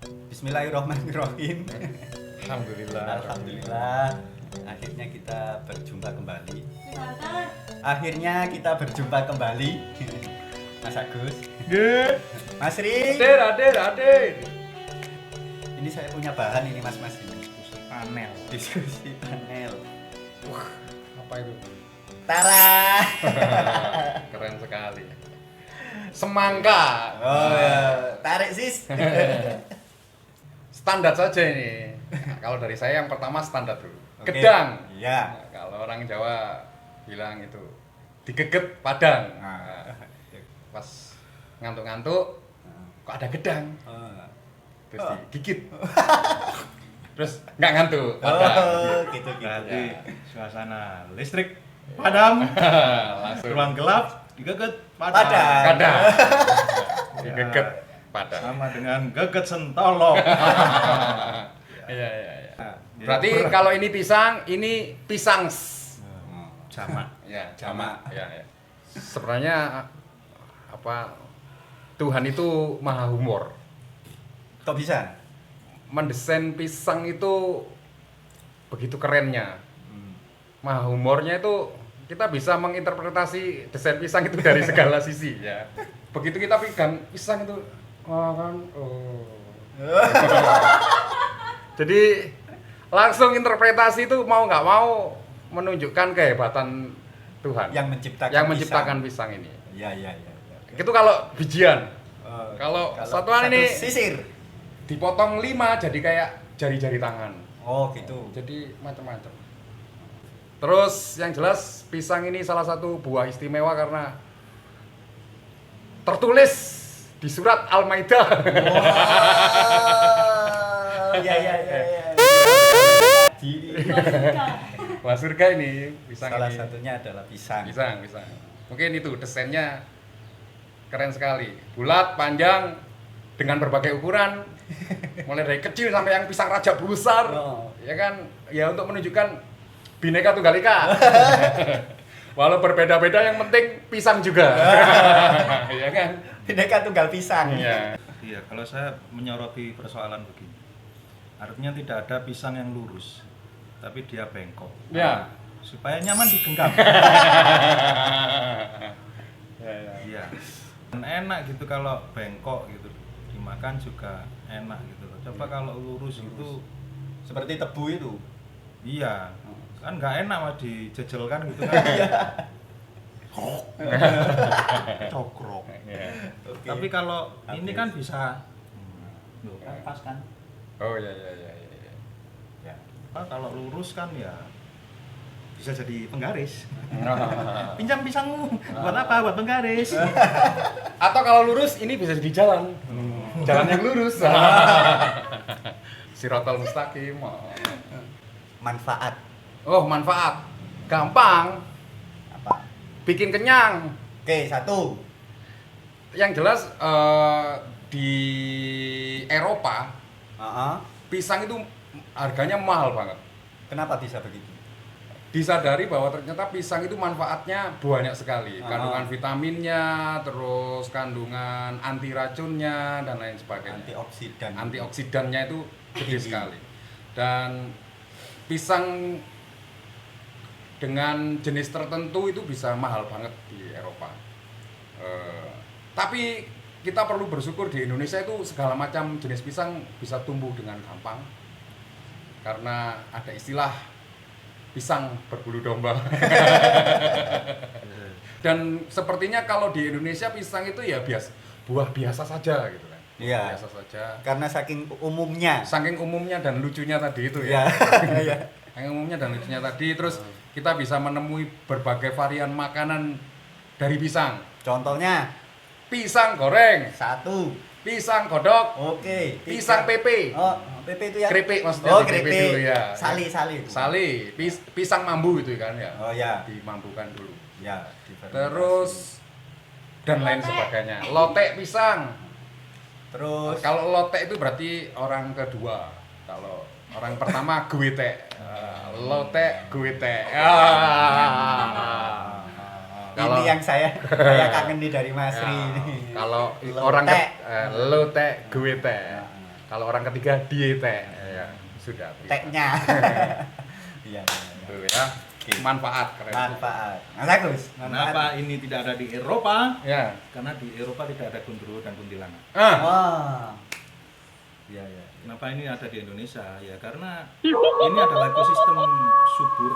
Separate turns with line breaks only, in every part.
Bismillahirrahmanirrahim.
Alhamdulillah.
Alhamdulillah. Akhirnya kita berjumpa kembali. Mas Agus. Mas Ri.
Adir.
Ini saya punya bahan ini Mas ini.
Diskusi panel. Apa itu?
Tara.
Keren sekali. Semangka.
Oh ya, tarik sis.
Standar saja ini. Kalau dari saya yang pertama standar dulu.
Oke.
Gedang.
Iya.
Nah, kalau orang Jawa bilang itu digeget padang.
Nah.
Pas ngantuk-ngantuk kok ada gedang. Terus digigit. Terus nggak ngantuk. Padang.
Oh, gitu.
Berarti suasana listrik padam,
Langsung
ruang gelap digeget
Padam.
kadang. Digeget padang.
sama dengan geget sentolok.
Iya. Berarti kalau ini pisang, ini pisang.
Sama.
Ya, sama. Ya. Sebenarnya apa Tuhan itu maha humor.
Kok bisa?
Mendesain pisang itu begitu kerennya. Maha humornya itu kita bisa menginterpretasi desain pisang itu dari segala sisi ya. Begitu kita pegang pisang itu Jadi langsung interpretasi itu mau nggak mau menunjukkan kehebatan Tuhan
Yang menciptakan
pisang ini.
Iya.
Itu kalau bijian.
Oh,
Kalau satuan
satu
ini
sisir.
dipotong 5 jadi kayak jari-jari tangan.
Oh, gitu.
Jadi macam-macam. Terus yang jelas pisang ini salah satu buah istimewa karena tertulis di surat Al-Maidah.
Wow. Iya.
Wah, surga ini pisang
Salah
ini.
satunya adalah pisang.
Pisang. Mungkin itu desainnya keren sekali. Bulat, panjang, dengan berbagai ukuran. Mulai dari kecil sampai yang pisang raja besar.
Oh.
Ya kan? Ya untuk menunjukkan Bhinneka Tunggal Ika. Walau berbeda-beda yang penting pisang juga. Ya kan?
Bhinneka Tunggal Pisang.
Iya.
Iya, kalau saya menyoroti persoalan begini. Artinya tidak ada pisang yang lurus, tapi dia bengkok.
Ya.
Supaya nyaman digenggam. Iya. Dan enak gitu kalau bengkok gitu. Dimakan juga enak gitu loh. Coba kalau lurus itu
Seperti tebu itu.
iya. Kan nggak enak mah dijejelkan gitu kan. Cokrok.
Iya.
Oke.
Tapi kalau ini
Habis.
kan bisa loh, kan pas kan.
Oh iya.
Ya. Kalau lurus kan ya bisa jadi penggaris. Pinjam pisangmu. Buat apa? Buat penggaris.
Atau kalau lurus ini bisa jadi jalan. Jalan yang lurus. Siratal mustaqim.
Manfaat
Oh, manfaat. Gampang,
apa?
bikin kenyang.
Oke, satu.
Yang jelas di Eropa
Heeh.
pisang itu harganya mahal banget.
Kenapa bisa begitu?
Disadari bahwa ternyata pisang itu manfaatnya banyak sekali. Kandungan
Ah.
vitaminnya, terus kandungan anti racunnya dan lain sebagainya.
Antioksidan.
Antioksidannya itu gede
Tinggi.
sekali. Dan pisang dengan jenis tertentu itu bisa mahal banget di Eropa. Tapi kita perlu bersyukur di Indonesia itu segala macam jenis pisang bisa tumbuh dengan gampang. Karena ada istilah pisang berbulu domba. Dan sepertinya kalau di Indonesia pisang itu ya buah biasa saja gitu kan. Buah
Iya.
biasa saja.
Karena saking umumnya.
Saking umumnya dan lucunya tadi itu ya.
Iya.
Saking umumnya dan lucunya tadi, terus kita bisa menemui berbagai varian makanan dari pisang.
Contohnya
Pisang goreng,
satu.
pisang godok,
Oke.
pisang
tiga.
pepe,
Oh, pepe itu ya?
keripik maksudnya.
Oh,
keripik
keripik.
dulu ya.
Sali.
Sali, pisang mambu itu kan ya.
Oh ya.
Dimambukan dulu.
Ya. difermentasi.
Terus dan lain sebagainya. Lotek pisang.
Terus
Kalau lotek itu berarti orang kedua. Kalau orang pertama guete. Lotek guete.
ini yang saya kangen nih dari Mas Ri ini.
Kalau
Lotek.
orang lotek guete. Kalau orang ketiga diete, ya sudah.
Teknya. Iya.
Itu ya.
Oke.
Manfaat keren.
Manfaat. Mas Agus,
Kenapa ini tidak ada di Eropa?
Ya.
Karena di Eropa tidak ada gundurwo dan kuntilanak.
Ah.
Wah. Iya, iya.
Kenapa ini ada di Indonesia? Ya karena ini adalah ekosistem subur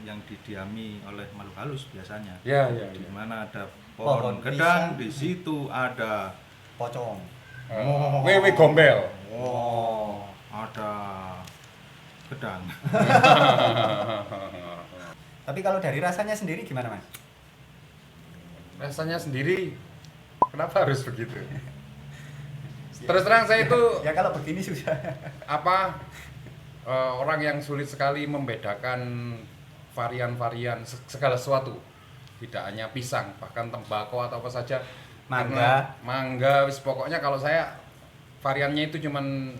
yang didiami oleh makhluk halus biasanya.
Ya, ya,
Di
ya.
mana ada
Pohon
pohon gedang,
pisang.
di situ ada
Pocong.
Wewe gombel.
Oh.
ada gedang.
Tapi kalau dari rasanya sendiri gimana, Mas?
Rasanya sendiri kenapa harus begitu? Terus terang saya itu
Ya kalau begini susah.
apa orang yang sulit sekali membedakan varian-varian segala sesuatu, tidak hanya pisang, bahkan tembakau atau apa saja.
Mangga.
Karena mangga wis pokoknya kalau saya variannya itu cuman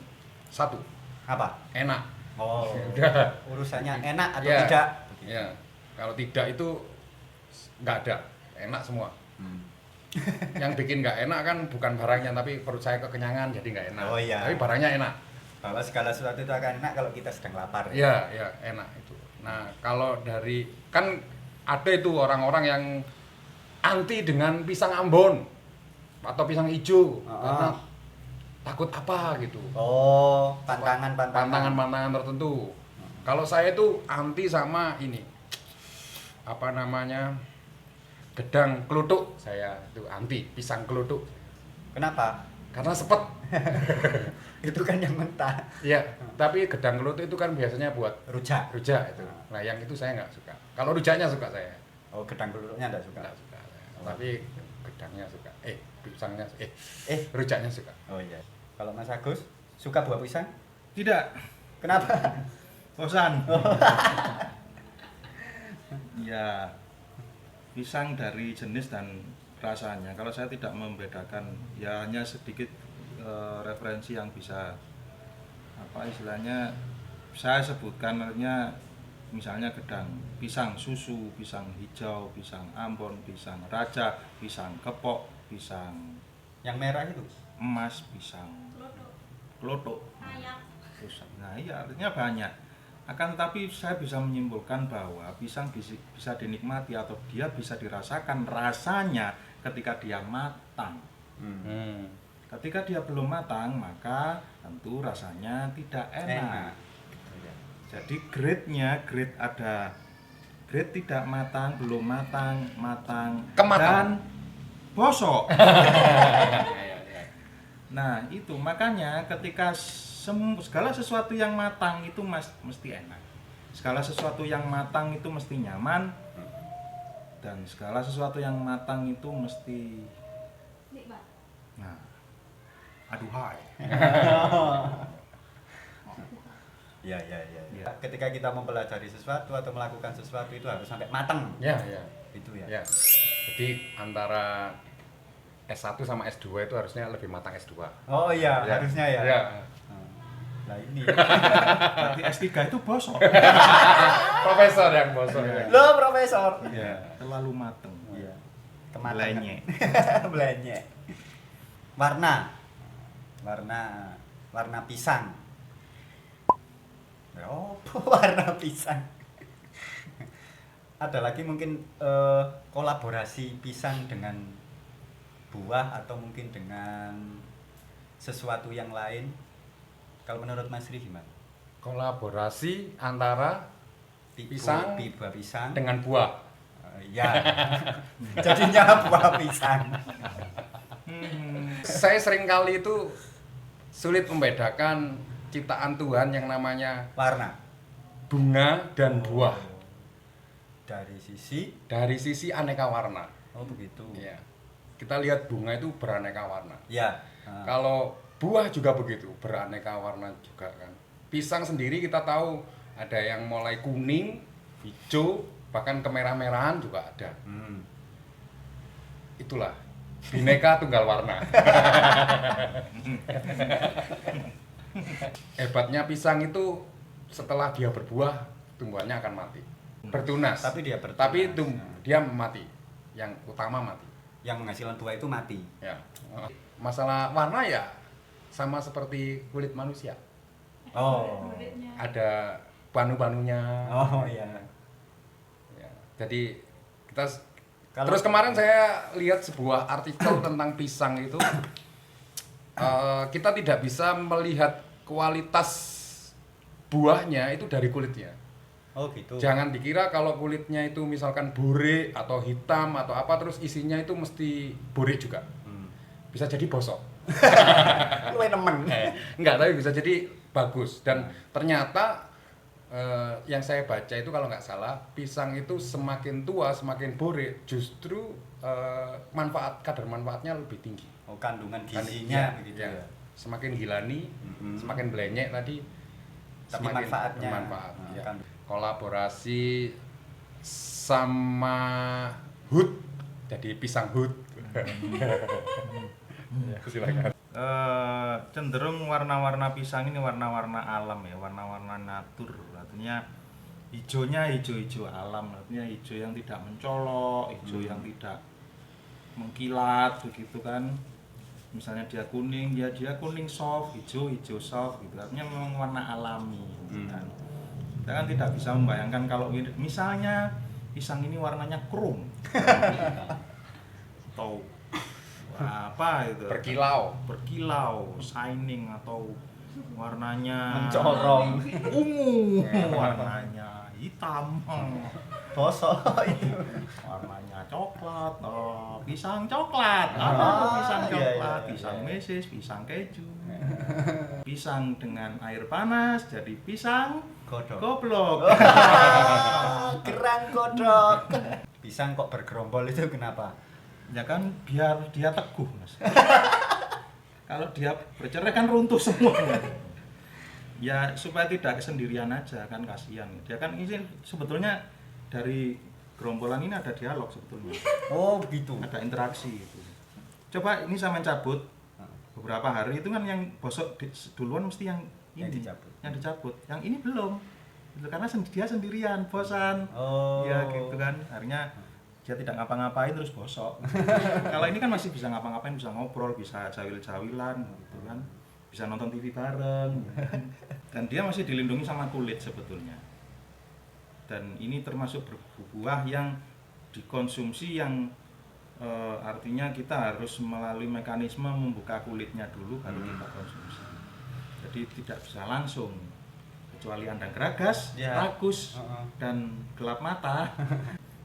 satu,
Apa?
enak.
Oh.
Udah.
Urusannya enak atau
Ya.
tidak?
Ya, kalau tidak itu nggak ada, enak semua.
Hmm.
Yang bikin nggak enak kan bukan barangnya, tapi perut saya kekenyangan jadi nggak enak.
Oh, iya.
Tapi barangnya enak.
Bahwa segala sesuatu itu akan enak kalau kita sedang lapar.
Iya, ya enak itu. Nah, kalau dari kan ada itu orang-orang yang anti dengan pisang Ambon atau pisang hijau karena takut apa gitu.
Oh, pantangan-pantangan.
Pantangan-pantangan tertentu. Kalau saya itu anti sama ini. Apa namanya? Gedang kelutuk. Saya itu anti pisang kelutuk.
Kenapa?
Karena sepet.
Itu kan yang mentah.
Iya, tapi gedang kelutuk itu kan biasanya buat
Rujak.
rujak itu. Nah, yang itu saya nggak suka. Kalau rujaknya suka saya.
Oh, gedang keluruknya enggak suka.
Nggak suka saya.
Oh.
Tapi gedangnya suka. Pisangnya
Eh,
rujaknya suka.
oh iya. Kalau Mas Agus suka buah pisang?
Tidak,
Kenapa?
bosan. Ya, pisang dari jenis dan rasanya. Kalau saya tidak membedakan, ya hanya sedikit referensi yang bisa apa istilahnya saya sebutkan, artinya misalnya gedang, pisang susu, pisang hijau, pisang Ambon, pisang raja, pisang kepok, pisang
Yang merah itu.
emas, pisang klotok. Nah iya, artinya banyak. Akan tetapi saya bisa menyimpulkan bahwa pisang bisa dinikmati atau dia bisa dirasakan rasanya ketika dia matang. Ketika dia belum matang, maka tentu rasanya tidak enak. Jadi grade ada grade tidak matang, belum matang, matang,
Kematang.
dan bosok. Nah itu makanya ketika segala sesuatu yang matang itu mesti enak, segala sesuatu yang matang itu mesti nyaman, dan segala sesuatu yang matang itu mesti aduhai.
Iya.
Ya.
Ketika kita mempelajari sesuatu atau melakukan sesuatu itu harus sampai matang.
Ya.
Itu ya.
Ya. Jadi antara S1 sama S2 itu harusnya lebih matang S2.
Oh iya,
Ya.
harusnya ya.
Ya.
Nah ini.
Berarti S3 itu bosok.
Profesor yang bosok.
Ya.
Lo profesor.
Ya, terlalu mateng.
Iya.
Belenyek.
Belenyek. Warna pisang. Oh, warna pisang. Ada lagi mungkin kolaborasi pisang dengan buah atau mungkin dengan sesuatu yang lain. Kalau menurut Mas Ri gimana?
Kolaborasi antara pisang
buah pisang
dengan buah.
Ya. Jadinya buah pisang.
Saya sering kali itu sulit membedakan ciptaan Tuhan yang namanya
Warna
bunga dan buah
dari sisi.
dari sisi aneka warna.
Oh begitu.
Ya. Kita lihat bunga itu beraneka warna.
Ya.
Kalau buah juga begitu, beraneka warna juga kan. Pisang sendiri kita tahu ada yang mulai kuning, hijau, bahkan kemerah-merahan juga ada. Itulah bineka tunggal warna. Hebatnya pisang itu setelah dia berbuah, tumbuhannya akan mati. Bertunas.
Tapi dia bertunas.
Tapi dia mati. Yang utama mati.
Yang menghasilkan buah itu mati.
Ya. Masalah warna ya sama seperti kulit manusia.
Oh.
Ada panu-panunya.
Oh iya.
Ya, jadi kita
Kalau-
terus kemarin saya lihat sebuah artikel tentang pisang itu kita tidak bisa melihat kualitas buahnya itu dari kulitnya.
Oh gitu.
Jangan dikira kalau kulitnya itu misalkan burik atau hitam atau apa terus isinya itu mesti burik juga. Bisa jadi bosok.
Luwe nemen.
Enggak, tapi bisa jadi bagus. Dan ternyata yang saya baca itu kalau nggak salah, pisang itu semakin tua, semakin burik, justru kadar manfaatnya lebih tinggi.
Oh, kandungan
Kan,
gizinya
ya,
begitu
ya.
ya.
Semakin gilani, semakin blenyek tadi,
Tapi
semakin
manfaatnya
bermanfaat.
nah,
Ya.
kan.
Kolaborasi sama hut, jadi pisang hut. Ya, silakan.
Cenderung warna-warna pisang ini warna-warna alam ya, warna-warna natur. Artinya hijaunya hijau-hijau alam, artinya hijau yang tidak mencolok, hijau yang tidak mengkilat begitu kan. Misalnya dia kuning, dia kuning soft, hijau soft gitu. Artinya memang warna alami gitu kan. Kita kan tidak bisa membayangkan kalau misalnya pisang ini warnanya krom atau apa itu berkilau, shining atau warnanya
Mencorong.
ungu, warnanya hitam,
Bosok itu.
warnanya coklat, pisang coklat, pisang
Iya,
coklat,
iya,
pisang
iya.
mesis, pisang keju, pisang dengan air panas jadi pisang
Godok.
goblok.
Kerang godok. Pisang kok bergerombol itu kenapa?
Ya kan biar dia teguh mas. Kalau dia bercerai kan runtuh semuanya. Ya supaya tidak sendirian aja kan, kasihan. Dia kan ini sebetulnya dari gerombolan ini ada dialog sebetulnya.
Oh begitu.
Ada interaksi gitu. Coba ini saya mencabut beberapa hari itu kan yang bosok duluan mesti yang ini
Yang dicabut.
yang ini belum gitu, karena dia sendirian bosan.
Oh.
Ya gitu kan, akhirnya dia tidak ngapa-ngapain terus bosok. Kalau ini kan masih bisa ngapa-ngapain, bisa ngobrol, bisa cawil-cawilan gitu kan, bisa nonton TV bareng dan dia masih dilindungi sama kulit sebetulnya. Dan ini termasuk buah yang dikonsumsi yang artinya kita harus melalui mekanisme membuka kulitnya dulu baru kita konsumsi. Jadi tidak bisa langsung, kecuali Anda geragas,
Ya.
rakus, dan gelap mata.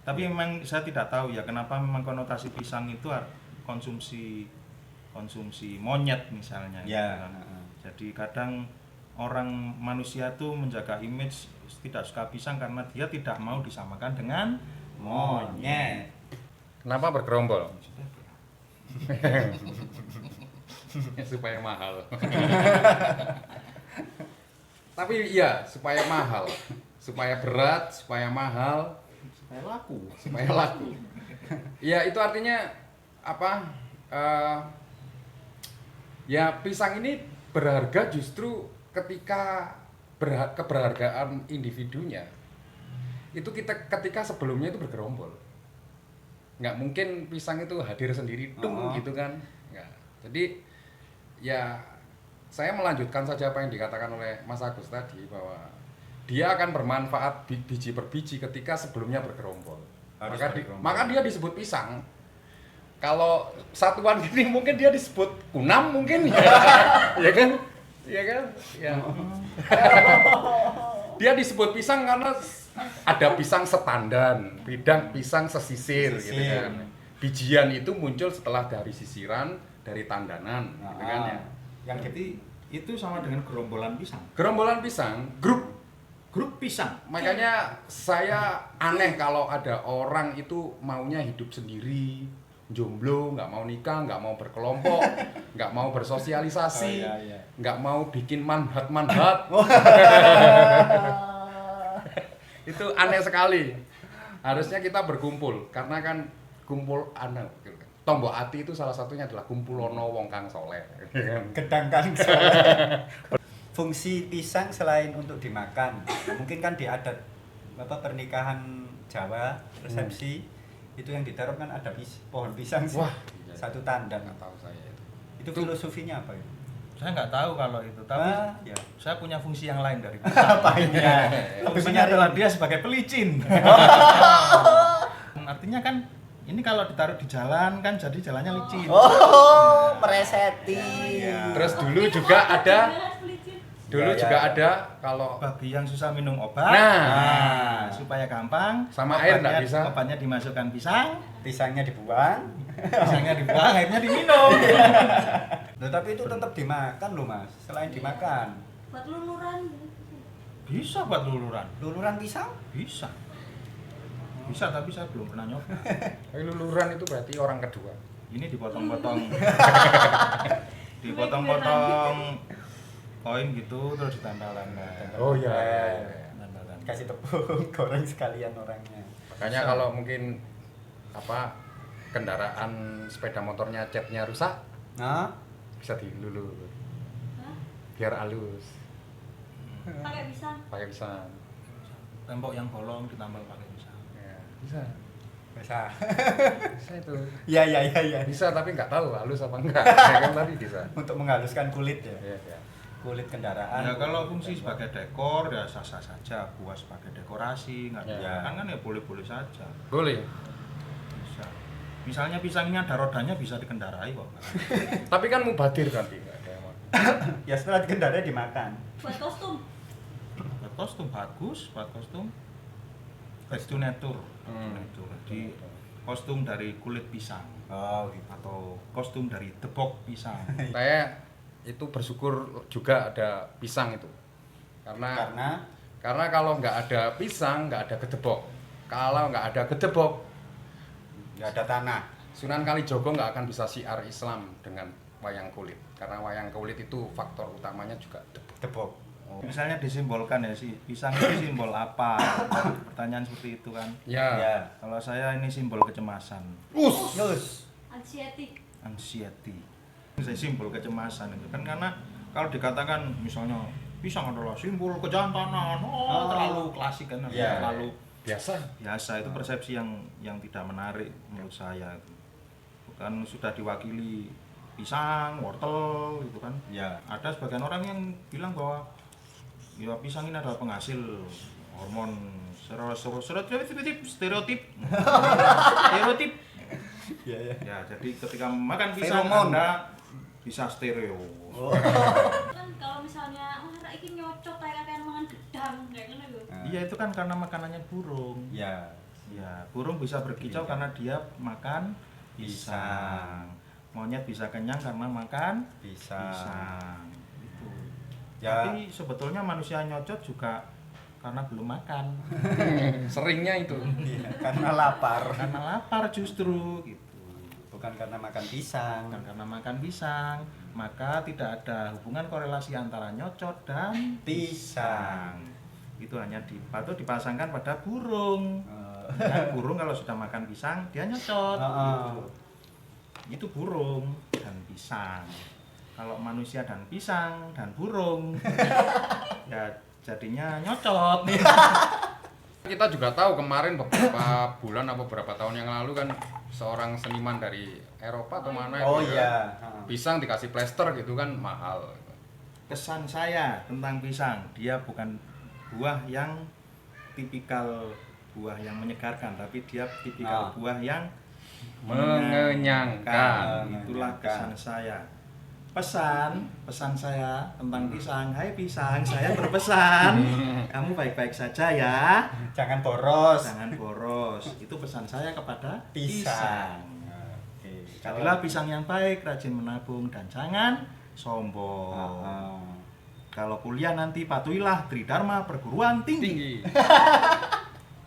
Tapi memang saya tidak tahu ya kenapa memang konotasi pisang itu konsumsi monyet misalnya.
Ya.
Gitu kan. Jadi kadang orang manusia tuh menjaga image tidak suka pisang karena dia tidak mau disamakan dengan monyet.
Kenapa bergerombol? Supaya mahal. Tapi iya, supaya mahal, supaya berat, supaya mahal, supaya laku. Ya itu artinya apa? Ya pisang ini berharga justru ketika keberhargaan individunya itu ketika sebelumnya itu bergerombol. Nggak mungkin pisang itu hadir sendiri gitu kan. Nggak. Jadi ya saya melanjutkan saja apa yang dikatakan oleh Mas Agus tadi bahwa dia akan bermanfaat biji per biji ketika sebelumnya bergerombol. Maka dia disebut pisang. Kalau satuan gini mungkin dia disebut kunam mungkin ya. Ya kan? Ya kan? Ya. Dia disebut pisang karena ada pisang setandan, pisang sesisir gitu kan. Bijian itu muncul setelah dari sisiran, dari tandanan gitu kan ya.
Yang jadi itu sama dengan gerombolan pisang.
Gerombolan pisang, grup
Pisang.
Makanya saya aneh kalau ada orang itu maunya hidup sendiri, jomblo, nggak mau nikah, nggak mau berkelompok, nggak mau bersosialisasi, nggak mau bikin manhat. Itu aneh sekali. Harusnya kita berkumpul, karena kan kumpul tombok ati itu salah satunya adalah kumpulono wong kang soleh.
Gedang kang soleh. Fungsi pisang selain untuk dimakan, mungkin kan di adat pernikahan Jawa resepsi itu yang ditaruh kan ada pohon pisang sih.
Wah,
satu tandan.
Nggak tahu saya itu.
Itu filosofinya apa itu?
Saya nggak tahu kalau itu, tapi
Ya.
saya punya fungsi yang lain dari pisang.
Apanya?
Fungsinya adalah dia sebagai pelicin. Artinya kan ini kalau ditaruh di jalan kan jadi jalannya licin.
Oh, mereseti.
Iya.
Terus dulu juga ada
Ya,
juga
ya.
ada kalau
Bagi yang susah minum obat,
Nah.
supaya gampang,
Sama air nggak
obatnya-
bisa.
Obatnya dimasukkan pisang,
Pisangnya dibuang.
pisangnya dibuang, airnya diminum.
Loh, tapi itu tetap dimakan loh Mas. Selain dimakan,
Buat luluran.
Bisa buat luluran,
luluran pisang?
bisa. Bisa, tapi saya belum pernah nyoba.
luluran itu berarti orang kedua.
Ini dipotong-potong, dipotong-potong koin gitu, terus ditempel-tempel.
Oh iya.
Tempel-tempel.
Kasih tepung, goreng sekalian orangnya.
Makanya kalau mungkin apa kendaraan sepeda motornya catnya rusak
Nah,
bisa dilulur
Hah?
biar halus
Pakai pisang.
pakai pisang.
Tembok yang bolong ditambal pakai pisang.
Ya, bisa
bisa.
bisa itu
Ya, ya, ya, ya.
bisa tapi nggak tahu halus apa enggak ya kan tadi bisa.
Untuk menghaluskan kulit ya.
Ya, ya.
Kulit kendaraan.
Ya kalau fungsi sebagai dekor ya sah-sah saja, buah sebagai dekorasi, nggak
Ya.
kan ya boleh-boleh saja.
Boleh.
Bisa. Misalnya pisangnya ada rodanya bisa dikendarai kok.
Tapi kan mubadir nanti nggak ada yang mau.
Ya setelah dikendarai dimakan.
Buat kostum.
Buat kostum bagus, buat kostum back to nature. Jadi kostum dari kulit pisang
Oh, gitu.
atau kostum dari tepok pisang.
Saya itu bersyukur juga ada pisang itu karena kalau nggak ada pisang nggak ada gedebok. Kalau nggak ada gedebok
Nggak ada tanah.
Sunan Kalijogo nggak akan bisa syiar Islam dengan wayang kulit karena wayang kulit itu faktor utamanya juga gedebok.
Tepuk.
Misalnya disimbolkan ya si pisang itu simbol apa? Pertanyaan seperti itu kan.
Ya.
Ya.
Kalau saya ini simbol kecemasan,
Yus.
Anxiety.
anxiety. Saya simbol kecemasan itu kan karena kalau dikatakan misalnya pisang adalah simbol kejantanan, terlalu klasik kan,
Ya.
terlalu
Biasa.
biasa, itu persepsi yang tidak menarik menurut saya. Bukan sudah diwakili pisang, wortel gitu kan.
Ya.
Ada sebagian orang yang bilang bahwa ya pisang ini adalah penghasil hormon stereotip.
Ya, ya.
Ya, jadi ketika makan pisang
Feromon.
Anda bisa stereo.
Oh.
Kan kalau misalnya wah iki nyocot kayak kayak mangan gedang kayak ngono lho.
Iya, itu kan karena makanannya burung.
Ya.
Ya, burung bisa berkicau
Iya.
karena dia makan pisang. Monyet bisa kenyang karena makan
Bisa.
pisang. Itu.
Ya.
Tapi sebetulnya manusia nyocot juga karena belum makan.
Seringnya itu.
Iya, karena lapar.
Karena lapar justru gitu.
Bukan karena makan pisang.
Bukan karena makan pisang, maka tidak ada hubungan korelasi antara nyocot dan
Pisang.
Itu hanya patut dipasangkan pada burung. Kan burung kalau sudah makan pisang dia nyocot.
Heeh.
Itu burung dan pisang. Kalau manusia dan pisang dan burung, ya jadinya nyocot.
Kita juga tahu kemarin beberapa bulan atau beberapa tahun yang lalu kan seorang seniman dari Eropa atau mana
Oh
itu
iya.
ya, pisang dikasih plester gitu kan mahal.
Kesan saya tentang pisang, dia bukan buah yang tipikal buah yang menyegarkan, tapi dia tipikal buah yang
Mengenyangkan.
Itulah kesan saya. Pesan saya tentang pisang. Hai pisang, saya berpesan kamu baik-baik saja ya,
Jangan boros.
jangan boros. Itu pesan saya kepada
Pisang.
pisang.
Oke.
Jadilah pisang yang baik, rajin menabung dan jangan sombong.
Heeh.
Kalau kuliah nanti patuhilah Tridharma Perguruan Tinggi.
Tinggi.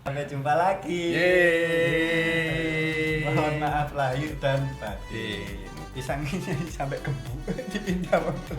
Sampai jumpa lagi.
Yeay.
Mohon maaf lahir dan batin. Pisang ini sampai kembung dipindah waktu